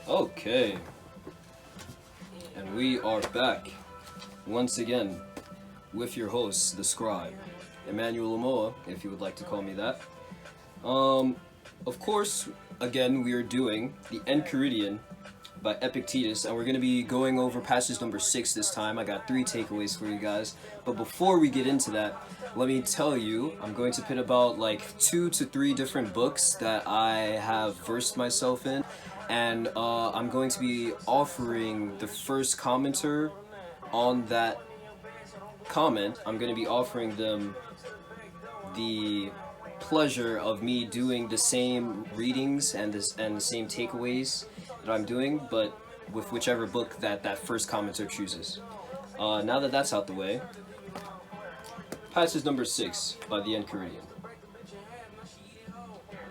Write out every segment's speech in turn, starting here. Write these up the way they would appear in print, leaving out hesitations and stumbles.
Okay, and we are back once again with your host, the scribe, Emmanuel Amoa, if you would like to call me that. Of course, again, we are doing the Enchiridion by Epictetus, and we're going to be going over passage number 6 this time. I got 3 takeaways for you guys, but before we get into that, let me tell you, I'm going to put about like 2 to 3 different books that I have versed myself in, and I'm going to be offering the first commenter on that comment. I'm going to be offering them the pleasure of me doing the same readings and the same takeaways that I'm doing, but with whichever book that first commenter chooses. Now that that's out the way, passage number 6 by the Enchiridion.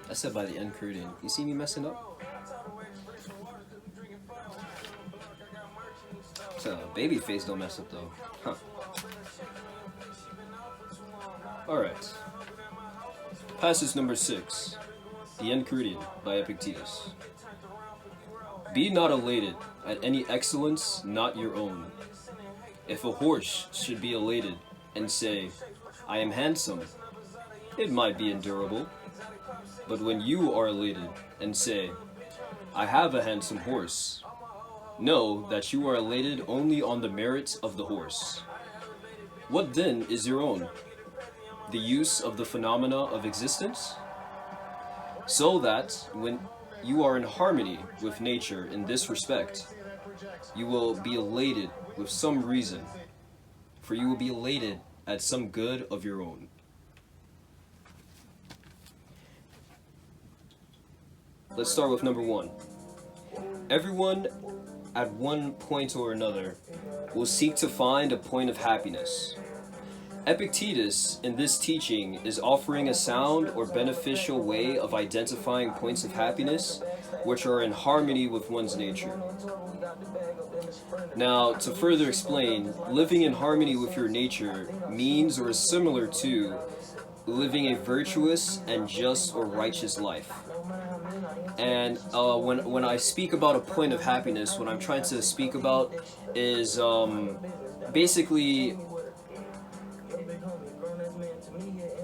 I said by the Enchiridion. You see me messing up? So, baby face don't mess up though. Huh. Alright. Passage number 6. The Enchiridion by Epictetus. Be not elated at any excellence not your own. If a horse should be elated and say, I am handsome, it might be endurable. But when you are elated and say, I have a handsome horse, know that you are elated only on the merits of the horse. What then is your own? The use of the phenomena of existence? So that when you are in harmony with nature in this respect, you will be elated with some reason, for you will be elated at some good of your own. Let's start with number 1. Everyone, at one point or another, will seek to find a point of happiness. Epictetus, in this teaching, is offering a sound or beneficial way of identifying points of happiness which are in harmony with one's nature. Now, to further explain, living in harmony with your nature means or is similar to living a virtuous and just or righteous life. And when I speak about a point of happiness, what I'm trying to speak about is basically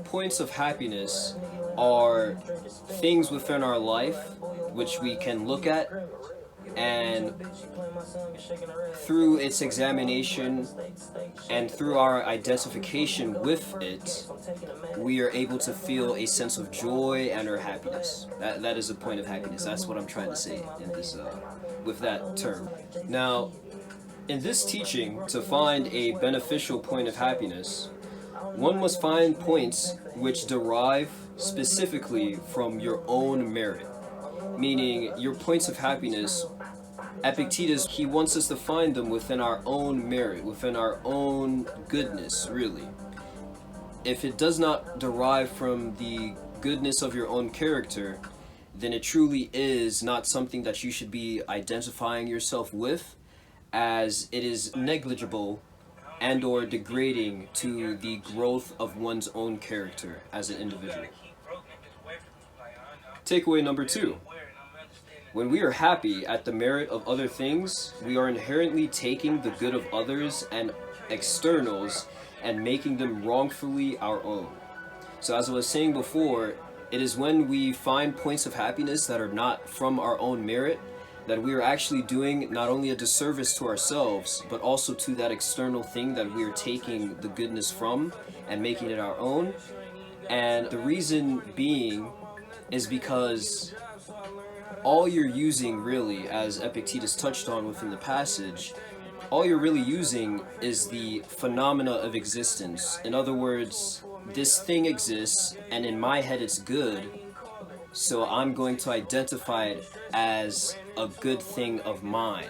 points of happiness are things within our life which we can look at, and through its examination and through our identification with it, we are able to feel a sense of joy and or happiness. That is a point of happiness. That's what I'm trying to say in this with that term. Now, in this teaching, to find a beneficial point of happiness, one must find points which derive specifically from your own merit, meaning your points of happiness. Epictetus, he wants us to find them within our own merit, within our own goodness, really. If it does not derive from the goodness of your own character, then it truly is not something that you should be identifying yourself with, as it is negligible and or degrading to the growth of one's own character as an individual. Takeaway number 2. When we are happy at the merit of other things, we are inherently taking the good of others and externals and making them wrongfully our own. So as I was saying before, it is when we find points of happiness that are not from our own merit that we are actually doing not only a disservice to ourselves, but also to that external thing that we are taking the goodness from and making it our own. And the reason being is because all you're using really, as Epictetus touched on within the passage, all you're really using is the phenomena of existence. In other words, this thing exists, and in my head it's good, so I'm going to identify it as a good thing of mine.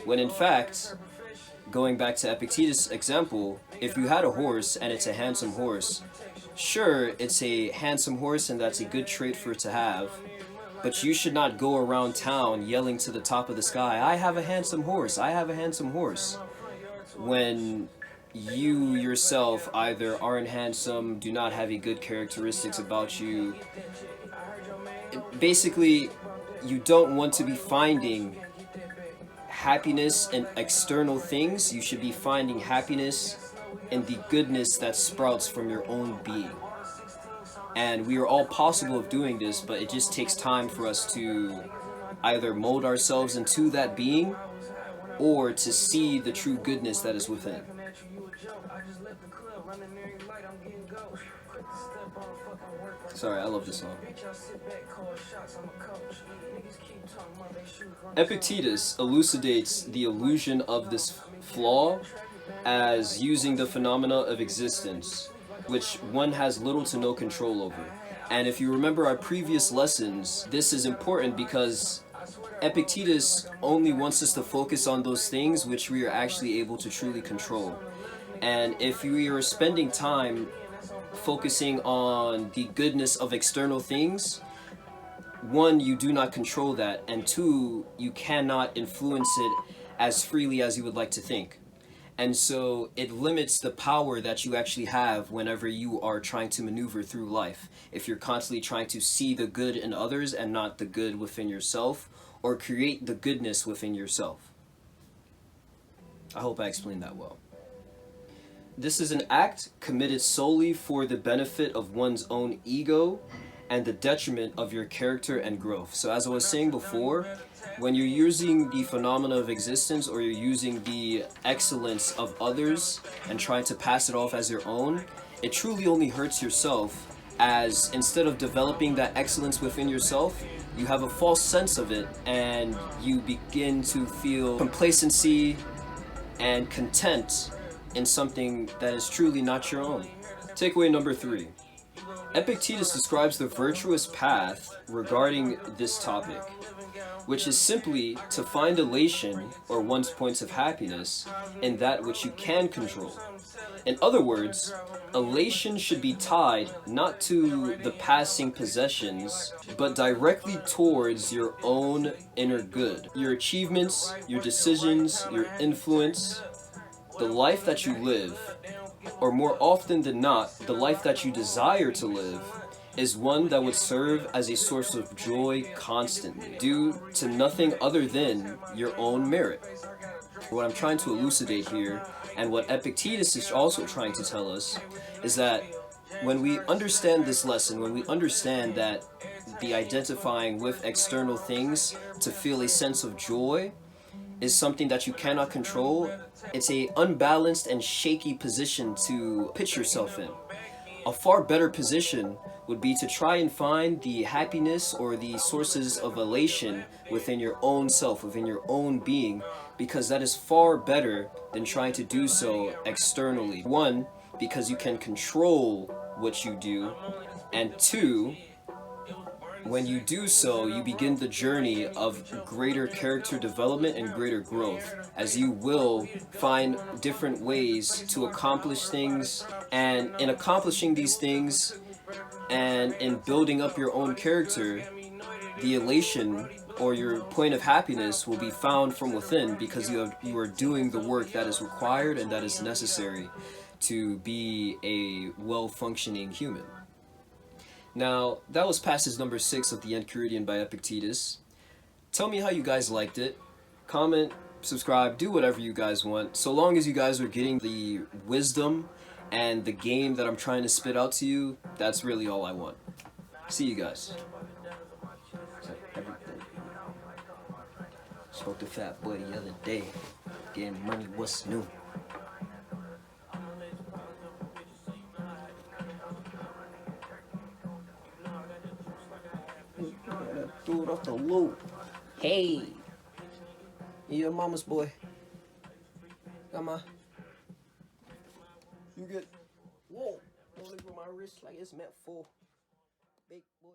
When in fact, going back to Epictetus' example, if you had a horse and it's a handsome horse, sure, it's a handsome horse and that's a good trait for it to have, but you should not go around town yelling to the top of the sky, I have a handsome horse, I have a handsome horse, when you yourself either aren't handsome, do not have a good characteristics about you. Basically, you don't want to be finding happiness in external things. You should be finding happiness in the goodness that sprouts from your own being. And we are all possible of doing this, but it just takes time for us to either mold ourselves into that being or to see the true goodness that is within. Sorry, I love this song. Epictetus elucidates the illusion of this flaw as using the phenomena of existence, which one has little to no control over. And if you remember our previous lessons, this is important because Epictetus only wants us to focus on those things which we are actually able to truly control. And if we are spending time focusing on the goodness of external things, one, you do not control that, and two, you cannot influence it as freely as you would like to think. And so it limits the power that you actually have whenever you are trying to maneuver through life. If you're constantly trying to see the good in others and not the good within yourself, or create the goodness within yourself. I hope I explained that well. This is an act committed solely for the benefit of one's own ego and the detriment of your character and growth. So as I was saying before, when you're using the phenomena of existence or you're using the excellence of others and trying to pass it off as your own, it truly only hurts yourself, as instead of developing that excellence within yourself, you have a false sense of it and you begin to feel complacency and content in something that is truly not your own. Takeaway number 3. Epictetus describes the virtuous path regarding this topic, which is simply to find elation or one's points of happiness in that which you can control. In other words, elation should be tied not to the passing possessions, but directly towards your own inner good. Your achievements, your decisions, your influence, the life that you live, or more often than not, the life that you desire to live, is one that would serve as a source of joy constantly, due to nothing other than your own merit. What I'm trying to elucidate here, and what Epictetus is also trying to tell us, is that when we understand this lesson, when we understand that the identifying with external things to feel a sense of joy is something that you cannot control, it's a unbalanced and shaky position to pitch yourself in. A far better position would be to try and find the happiness or the sources of elation within your own self, within your own being, because that is far better than trying to do so externally. One, because you can control what you do, and two, when you do so, you begin the journey of greater character development and greater growth, as you will find different ways to accomplish things, and in accomplishing these things and in building up your own character, the elation or your point of happiness will be found from within, because you are doing the work that is required and that is necessary to be a well-functioning human. Now, that was passage number 6 of the Enchiridion by Epictetus. Tell me how you guys liked it. Comment, subscribe, do whatever you guys want. So long as you guys are getting the wisdom and the game that I'm trying to spit out to you, that's really all I want. See you guys. Spoke to Fat Boy the other day. Getting money, what's new? Threw it off the loop. Hey, you your mama's boy. Come on. You good? Whoa. Don't leave my wrist like it's meant for. Big boy.